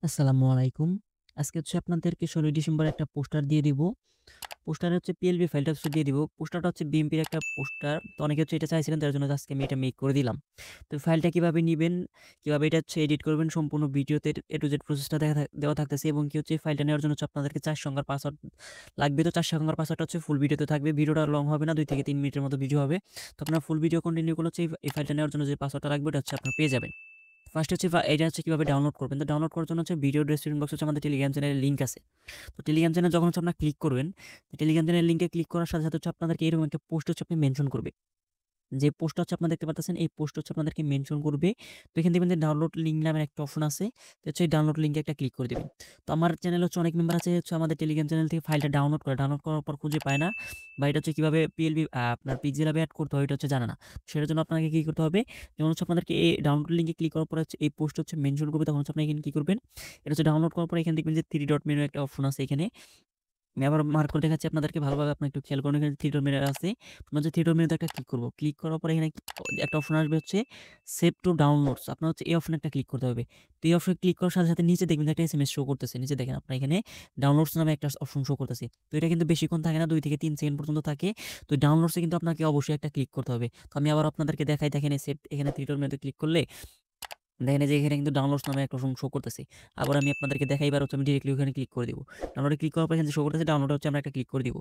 আসসালামু আলাইকুম। আজকে হচ্ছে আপনাদেরকে ১৬ই ডিসেম্বর একটা পোস্টার দিয়ে দিব। পোস্টারে হচ্ছে পিএলবি ফাইলটা হচ্ছে দিয়ে দিব। পোস্টারটা হচ্ছে বিএমপির একটা পোস্টার। তো অনেকে হচ্ছে এটা চাইছিলেন তার জন্য আজকে আমি এটা মেক করে দিলাম। তো ফাইলটা কিভাবে নিবেন, কিভাবে এটা হচ্ছে এডিট করবেন সম্পূর্ণ ভিডিওতে A to Z প্রসেসটা দেওয়া থাকতেছে এবং কি হচ্ছে এই ফাইলটা নেওয়ার জন্য হচ্ছে আপনাদেরকে ৪ সংখ্যার পাসওয়ার্ড লাগবে। তো ৪ সংখ্যার পাসওয়ার্ডটা হচ্ছে ফুল ভিডিওতে থাকবে। ভিডিওটা লং হবে না, ২ থেকে ৩ মিনিটের মতো ভিডিও হবে। তো আপনার ফুল ভিডিও কন্টিনিউ করলে হচ্ছে এই ফাইলটা নেওয়ার জন্য যে পাসওয়ার্ডটা লাগবে ওটা হচ্ছে আপনারা পেয়ে যাবেন। ফার্স্ট হচ্ছে এটা হচ্ছে কিভাবে ডাউনলোড করবেন। তো ডাউনলোড করার জন্য হচ্ছে ভিডিও ডেসক্রিপশন বক্সে হচ্ছে আমাদের টেলিগ্রাম চ্যানেলের লিঙ্ক আছে। তো টেলিগ্রাম চ্যানেল যখন হচ্ছে আপনারা ক্লিক করবেন, টেলিগ্রাম চ্যানেলের লিঙ্কে ক্লিক করার সাথে, সাথে হচ্ছে আপনাদেরকে এরকম একটা পোস্ট হচ্ছে আপনি মেনশন করবে। যে পোস্টটা হচ্ছে আপনারা দেখতে পাচ্ছেন, এই পোস্ট হচ্ছে আপনাদেরকে মেনশন করবে। তো এখানে দেখবেন যে ডাউনলোড লিঙ্ক নামের একটা অপশন আছে। তো হচ্ছে এই ডাউনলোড লিঙ্কে একটা ক্লিক করে দিবেন। তো আমার চ্যানেলে হচ্ছে অনেক মেম্বার আছে হচ্ছে আমাদের টেলিগ্রাম চ্যানেল থেকে ফাইলটা ডাউনলোড করে, ডাউনলোড করার পর খুঁজে পায় না বা এটা হচ্ছে কিভাবে পিএলবি আপনার পিক্সেল ল্যাবে এড করতে হয় এটা হচ্ছে জানে না। সেটার জন্য আপনাকে কি করতে হবে, যেমন হচ্ছে আপনাদেরকে এই ডাউনলোড লিঙ্কে ক্লিক করার পর হচ্ছে এই পোস্ট হচ্ছে মেনশন করবে, তখন হচ্ছে আপনি এখানে কি করবেন, এটা হচ্ছে ডাউনলোড করার পর এখানে দেখবেন যে 3 ডট মেনু একটা অপশন আছে এখানে। আমি আবার মার্ক করে দেখাচ্ছি আপনাদেরকে ভালোভাবে, আপনি একটু খেয়াল করুন। এখানে থ্রি ডট মেনু আছে। আমরা যে থ্রি ডট মেনুতে একটা ক্লিক করব। ক্লিক করার পরে এখানে একটা অপশন আসবে হচ্ছে সেভ টু ডাউনলোডস। আপনার হচ্ছে এই অপশনে একটা ক্লিক করতে হবে। তো এই অপশনে ক্লিক করার সাথে, সাথে নিচে দেখবেন যে একটা এসএমএস শো করতেছে। নিচে দেখেন আপনার এখানে ডাউনলোডস নামে একটা অপশন শো করতেছে। তো এটা কিন্তু বেশিক্ষণ থাকে না, ২ থেকে ৩ সেকেন্ড পর্যন্ত থাকে। তো ডাউনলোডসে কিন্তু আপনাকে অবশ্যই একটা ক্লিক করতে হবে। তো আমি আবার আপনাদেরকে দেখাই, দেখেন এই সেভ এখানে থ্রি ডট মেনুতে ক্লিক করলে দেখেন এই যে এখানে কিন্তু ডাউনলোডস নামে একটা অপশন শো করতেছে। আবার আমি আপনাদেরকে দেখাই, এবার হচ্ছে আমি ডিরেক্টলি ওখানে ক্লিক করে দিব। ডাউনলোডে ক্লিক করার পর এখানে যে শো করতেছে ডাউনলোডে হচ্ছে আমরা একটা ক্লিক করে দিব।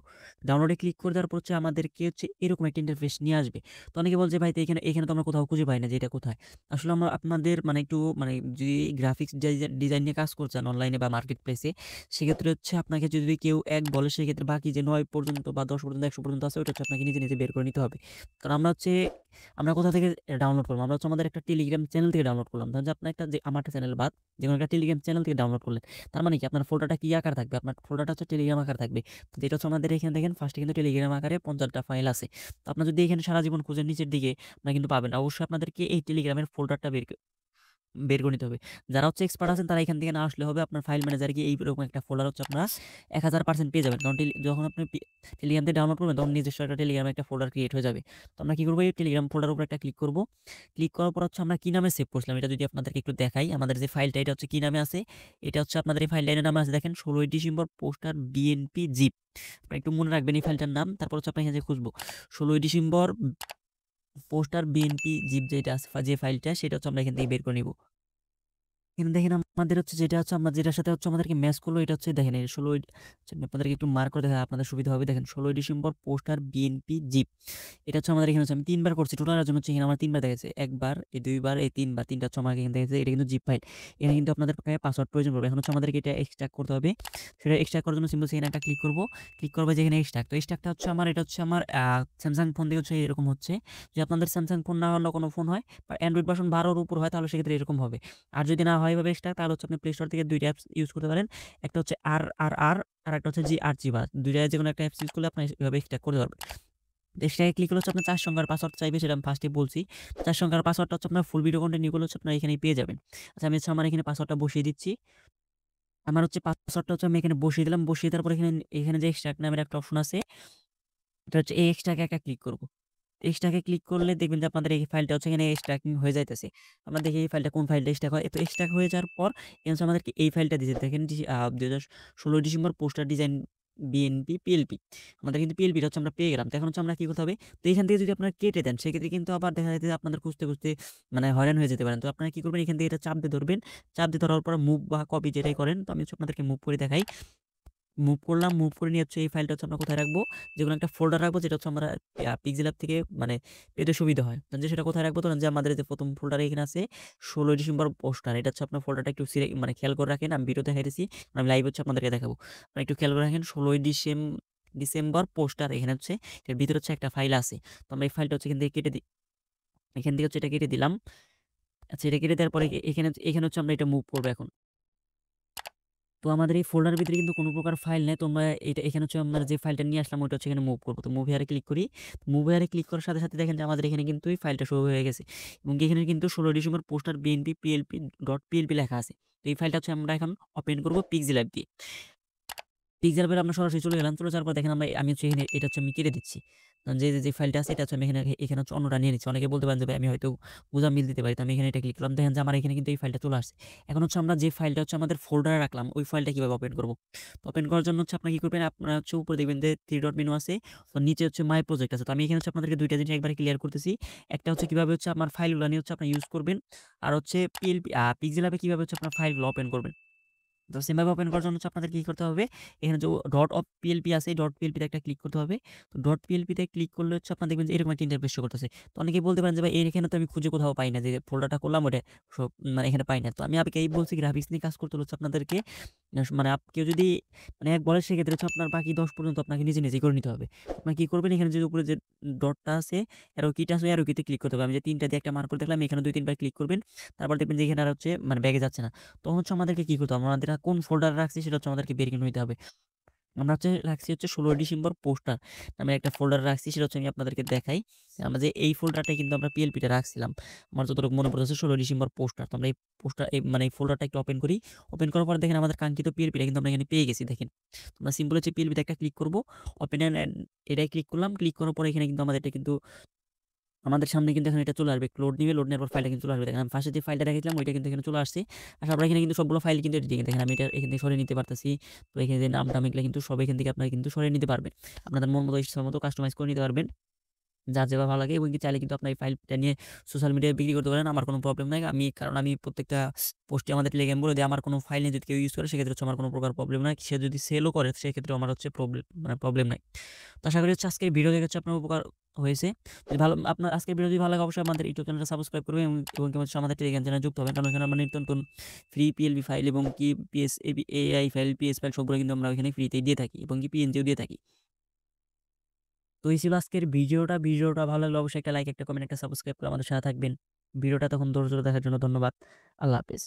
ডাউনলোডে ক্লিক করে দেওয়ার পর হচ্ছে আমাদেরকে হচ্ছে এরকম একটা ইন্টারফেস নিয়ে আসবে। তো অনেকে বলছে ভাই তো এখানে এখানে তো আমরা কোথাও খুঁজে পাই না যে এটা কোথায়? আসলে আমরা আপনাদের মানে একটু মানে যদি গ্রাফিক্স ডিজাইন নিয়ে কাজ করছেন অনলাইনে বা মার্কেট প্লেসে, সেক্ষেত্রে হচ্ছে আপনাকে যদি কেউ ১ বলে সেক্ষেত্রে বাকি যে ৯ পর্যন্ত বা ১০ পর্যন্ত ১০০ পর্যন্ত আছে ওটা হচ্ছে আপনাকে নিজে, নিজে বের করে নিতে হবে। কারণ আমরা কোথা থেকে ডাউনলোড করলাম? আমরা হচ্ছে আমাদের একটা টেলিগ্রাম চ্যানেল থেকে ডাউনলোড করলাম। ধরেন যে আপনার একটা যে আমার একটা চ্যানেল বাদ যেকোনো একটা টেলিগ্রাম চ্যানেল থেকে ডাউনলোড করলেন। তার মানে কি আপনার ফোল্ডারটা কি আকার থাকবে? আপনার ফোল্ডারটা হচ্ছে টেলিগ্রাম আকার থাকবে। যেটা হচ্ছে আমাদের এখানে দেখেন ফার্স্টে কিন্তু টেলিগ্রাম আকারে ৫০ টা ফাইল আছে। তো আপনার যদি এখানে সারা জীবন খুঁজেন নিচের দিকে আপনারা কিন্তু পাবেন না। অবশ্যই আপনাদেরকে এই টেলিগ্রামের ফোল্ডারটা বের করে নিতে হবে। যারা হচ্ছে এক্সপার্ট আছেন তারা এখান থেকে না আসলে হবে। আপনার ফাইল ম্যানেজারে গিয়ে এইরকম একটা ফোল্ডার হচ্ছে আপনারা 1000% পেয়ে যাবেন। কারণ যখন আপনি টেলিগ্রাম থেকে ডাউনলোড করবেন তখন নিজস্ব একটা টেলিগ্রামে একটা ফোল্ডার ক্রিয়েট হয়ে যাবে। তো আমরা কি করব, এই টেলিগ্রাম ফোল্ডারের উপর একটা ক্লিক করব। ক্লিক করার পর হচ্ছে আমরা কি নামে সেভ করছিলাম এটা যদি আপনাদেরকে একটু দেখাই। আমাদের যে ফাইলটা এটা হচ্ছে কি নামে আছে? এটা হচ্ছে আপনাদের এই ফাইলটার নামে আছে দেখেন ১৬ই ডিসেম্বর পোস্টার বিএনপি জিপ। আপনারা একটু মনে রাখবেন এই ফাইলটার নাম। তারপর হচ্ছে আপনি এখানে যে খুঁজবো ১৬ই ডিসেম্বর পোস্টার বিএনপি জিপ যেটা আছে যে ফাইলটা সেটা হচ্ছে আমরা এখান থেকে বের করে নিব। এখানে দেখেন আমাদের হচ্ছে যেটা হচ্ছে আমরা যেটার সাথে হচ্ছে আমাদেরকে ম্যাচ করলো এটা হচ্ছে দেখেন এই ১৬ আমি আপনাদেরকে একটু মার্ক করে দেখাই আপনাদের সুবিধা হবে। দেখেন ১৬ই ডিসেম্বর পোস্টার বিএনপি জিপ। এটা হচ্ছে আমাদের এখানে হচ্ছে আমি ৩ বার করছি। টোটালের জন্য হচ্ছে এখানে আমার ৩ বার দেখাচ্ছে। ১ বার, ২ বার, ৩ বার। ৩ টা হচ্ছে আমাকে এখানে দেখাচ্ছে। এটা কিন্তু জিপ ফাইল। এখানে কিন্তু আপনাদের পাসওয়ার্ড প্রয়োজন পড়বে। এখন হচ্ছে আমাদেরকে এটা এক্সট্রাক্ট করতে হবে। সেটা এক্সট্রাক্ট করার জন্য সিম্পল এখানে একটা ক্লিক করব। ক্লিক করব যে এখানে এক্সট্রাক্ট। তো এক্সট্রাক্টটা হচ্ছে আমার এটা হচ্ছে আমার স্যামসাং ফোন দিয়ে হচ্ছে এরকম হচ্ছে। যদি আপনাদের স্যামসাং ফোন না অন্য কোনো ফোন হয় বা অ্যান্ড্রয়েড ভার্সন ১২ এর উপর হয় তাহলে সেক্ষেত্রে এরকম হবে। আর যদি না হয় এভাবে এক্সট্রাক্ট তাহলে হচ্ছে আপনি প্লে স্টোর থেকে ২ টা অ্যাপস ইউজ করতে পারেন। একটা হচ্ছে RRR আর একটা হচ্ছে GRGBAR। ২ টায় যেকোনো একটা অ্যাপস ইউজ করলে আপনি এভাবে এক্সট্রাক্ট করতে পারবেন। এক্সট্রাক্টে ক্লিক করলে হচ্ছে আপনার ৪ সংখ্যার পাসওয়ার্ড চাইবে সেটা আমি ফার্স্টেই বলছি। ৪ সংখ্যার পাসওয়ার্ডটা হচ্ছে আপনার ফুল ভিডিও কন্টেন্ট এগুলো হচ্ছে আপনারা এখানেই পেয়ে যাবেন। আচ্ছা আমি হচ্ছে আমার এখানে পাসওয়ার্ডটা বসিয়ে দিচ্ছি। আমার হচ্ছে পাসওয়ার্ডটা হচ্ছে আমি এখানে বসিয়ে দিলাম। বসিয়ে দেওয়ার পর এখানে যে এক্সট্রাক্ট নামের একটা অপশন আছে। এটা হচ্ছে এই এক্সট্রাকে একটা ক্লিক করব। এক্সট্রাকে ক্লিক করলে দেখবেন যে আপনাদের এই ফাইলটা হচ্ছে এখানে এক্সট্রাক্টিং হয়ে যাইতেছে। আমরা দেখি এই ফাইলটা কোন ফাইলটা এক্সট্রাক্ট হয়। তো এক্সট্রাক্ট হয়ে যাওয়ার পর এখানে হচ্ছে আমাদেরকে এই ফাইলটা দিতে দেখেন ২০১৬ December poster design BNP PLP. আমাদের কিন্তু পিএলপিটা হচ্ছে আমরা পেয়ে গেলাম। তো এখন হচ্ছে আমরা কি করতে হবে? তো এখান থেকে যদি আপনারা কেটে দেন সেক্ষেত্রে কিন্তু আবার দেখা যাচ্ছে যে আপনাদের খুঁজতে, খুঁজতে মানে হয়রান হয়ে যেতে পারেন। তো আপনারা কি করবেন? এখান থেকে এটা চাপ দিয়ে ধরবেন। চাপ দিয়ে ধরার পর মুভ বা কপি যেটাই করেন। তো আমি হচ্ছে আপনাদেরকে মুভ করে দেখাই। মুভ করলাম। মুভ করে নিয়ে হচ্ছে এই ফাইলটা হচ্ছে আমরা কোথায় রাখবো? যেকোনো একটা ফোল্ডার রাখবো যেটা হচ্ছে আমরা পিক্সেল অ্যাপ থেকে মানে পেতে সুবিধা হয়। যে সেটা কোথায় রাখবো? ধরেন যে আমাদের যে ১ম ফোল্ডারে এখানে আছে ১৬ই ডিসেম্বর পোস্টার। এটা হচ্ছে আপনার ফোল্ডারটা একটু মানে খেয়াল করে রাখেন। আমি ভিডিও দেখাইতেছি। আমি লাইভ হচ্ছে আপনাদেরকে দেখাবো। আপনারা একটু খেয়াল করে রাখেন ১৬ই ডিসেম্বর পোস্টার এখানে হচ্ছে এটার ভিতরে হচ্ছে একটা ফাইল আছে। তো আমরা এই ফাইলটা হচ্ছে এখান থেকে কেটে দিই। এখান থেকে হচ্ছে এটা কেটে দিলাম। আচ্ছা এটা কেটে দেওয়ার পরে এখানে হচ্ছে আমরা এটা মুভ করবো এখন। তো আমাদের এই ফোল্ডারের ভিতরে কিন্তু কোনো প্রকার ফাইল নেই। তোমরা এটা এখানে হচ্ছে আমরা যে ফাইলটা নিয়ে আসলাম ওইটা হচ্ছে এখানে মুভ করব। তো মুভ হিয়ারে ক্লিক করি। মুভ হিয়ারে ক্লিক করার সাথে, সাথে দেখেন যে আমাদের এখানে কিন্তু এই ফাইলটা শো হয়ে গেছে। এবং এখানে কিন্তু ১৬ December poster BNP PLP dot PLP লেখা আছে। তো এই ফাইলটা হচ্ছে আমরা এখন ওপেন করব পিক্সেল অ্যাপ দিয়ে। পিক্সেল পেলে আমরা সরাসরি চলে গেলাম। চলে যাওয়ার পর দেখেন আমি হচ্ছে এখানে এটা হচ্ছে আমি কেটে দিচ্ছি। যে ফাইলটা আছে এটা হচ্ছে আমি এখানে হচ্ছে অন্যটা নিয়ে নিচ্ছি। অনেকে বলতে পারেন যে ভাই আমি হয়তো বোঝা মিল দিতে পারি। তো আমি এখানে এটা ক্লিক করলাম। দেখেন যে আমার এখানে কিন্তু এই ফাইলটা চলে আসছে। এখন হচ্ছে আমরা যে ফাইলটা হচ্ছে আমাদের ফোল্ডারে রাখলাম ওই ফাইলটা কিভাবে ওপেন করব? তো ওপেন করার জন্য হচ্ছে আপনারা কি করবেন? আপনারা হচ্ছে উপরে দেখবেন যে 3 ডট মেনু আছে। তো নিচে হচ্ছে মাই প্রজেক্ট আছে। তো আমি এখানে হচ্ছে আপনাদেরকে ২ টা জিনিস একবারে ক্লিয়ার করতেছি। একটা হচ্ছে কিভাবে হচ্ছে আপনার ফাইলগুলা নিয়ে হচ্ছে আপনারা ইউজ করবেন। আর হচ্ছে পিক্সেল অ্যাপে কিভাবে হচ্ছে আপনার ফাইলগুলো ওপেন করবেন। তো সিমভাবে ওপেন করার জন্য হচ্ছে আপনাদের কি করতে হবে? এখানে যে ডট অফ পিএলপি আছে, এই ডট পিএলপিতে একটা ক্লিক করতে হবে। তো ডট পিএলপিতে ক্লিক করলে হচ্ছে আপনারা দেখবেন যে এরকম একটা ইন্টারফেস শো করতেছে। তো অনেকেই বলতে পারেন যে ভাই এখানে তো আমি খুঁজে কোথাও পাই না। যে ফোল্ডারটা করলাম ওটা মানে এখানে পাই না। তো আমি আপনাকেই বলছি গ্রাফিক্স নিয়ে কাজ করতে হলে হচ্ছে আপনাদেরকে মানে কেউ যদি মানে এক বলে সেক্ষেত্রে হচ্ছে আপনার বাকি ১০ পর্যন্ত আপনাকে নিজেই করে নিতে হবে। আপনারা কি করবেন? এখানে যে উপরে যে ডটটা আছে, অ্যারো কিটা আছে, অ্যারো কিতে ক্লিক করতে হবে। আমি যে ৩ টা দিয়ে একটা মার্ক করে দেখলাম এখানে ২-৩ বার ক্লিক করবেন। তারপর দেখবেন যে এখানে আর হচ্ছে মানে ব্যাগে যাচ্ছে না। তখন হচ্ছে আমাদেরকে কি করতে হবে? আমাদের কোন ফোল্ডারে রাখছি সেটা হচ্ছে আমাদেরকে বের করে নিতে হবে। আমরা হচ্ছে রাখছি হচ্ছে ১৬ ডিসেম্বর পোস্টার নামে একটা ফোল্ডারে রাখছি সেটা হচ্ছে আমি আপনাদেরকে দেখাই। আমরা যে এই ফোল্ডারটায় কিন্তু আমরা পিএলপিটা রাখছিলাম। আমার যতটুকু মনে পড়তেছে ১৬ ডিসেম্বর পোস্টার। তো আমরা এই পোস্টার মানে এই ফোল্ডারটা একটু ওপেন করি। ওপেন করার পরে দেখেন আমাদের কাঙ্ক্ষিত পিএলপিটা কিন্তু আমরা এখানে পেয়ে গেছি দেখেন। তো আমরা সিম্পল হচ্ছে পিএলপিতে একটা ক্লিক করব। ওপেন অ্যান্ড এটাই ক্লিক করলাম। ক্লিক করার পরে এখানে কিন্তু আমাদের এটা কিন্তু আমাদের সামনে কিন্তু এখন এটা চলে আসবে। লোড নিবে, লোড নেওয়ার পর ফাইলটা কিন্তু চলে আসবে। দেখেন আমি ফার্স্টে যে ফাইলটা রেখেছিলাম ওইটা কিন্তু এখানে চলে আসছে। আসার পর এখানে কিন্তু সবগুলো ফাইল কিন্তু এডিটিং এ দেখেন আমি এটা এখান থেকে সরিয়ে নিতে পারতেছি। তো এখানে যে নাম-টাম এগুলা কিন্তু সব এখান থেকে আপনারা কিন্তু সরিয়ে নিতে পারবেন। আপনাদের মন মতো ইচ্ছা মতো কাস্টমাইজ করে নিতে পারবেন। যার যেভাবে ভালো লাগে এবং কি চাইলে কিন্তু আপনার এই ফাইলটা নিয়ে সোশ্যাল মিডিয়ায় বিক্রি করতে পারেন। আমার কোনো প্রবলেম নাই। কারণ আমি প্রত্যেকটা পোস্টে আমাদের টেলিগ্রাম বলে দেই আমার কোনো ফাইল নিয়ে যদি কেউ ইউজ করে সেক্ষেত্রে হচ্ছে আমার কোনো প্রকার প্রবলেম নাই। সে যদি সেলও করে সেক্ষেত্রেও আমার হচ্ছে প্রবলেম নাই। তো আশা করি হচ্ছে আজকের ভিডিও দেখে হচ্ছে আপনার উপকার হয়েছে। যদি ভালো আপনার আজকের ভিডিও যদি ভালো লাগে অবশ্যই আমাদের ইউটিউব চ্যানেলটা সাবস্ক্রাইব করবেন এবং কি হচ্ছে আমাদের টেলিগ্রাম চ্যানেলে যুক্ত হবেন। কারণ এখানে আমরা নিত্য নতুন ফ্রি পিএলবি ফাইল এবং কি এআই ফাইল, পিএস ফাইল সবগুলো কিন্তু আমরা ওখানে ফ্রিতেই দিয়ে থাকি এবং কি পিএনজিও দিয়ে থাকি। তো এই ছিল আজকের ভিডিওটা। ভিডিওটা ভালো লাগলে অবশ্যই একটা লাইক, একটা কমেন্ট, একটা সাবস্ক্রাইব করে আমাদের সাথে থাকবেন। ভিডিওটা তখন ধৈর্য ধরে দেখার জন্য ধন্যবাদ। আল্লাহ হাফেজ।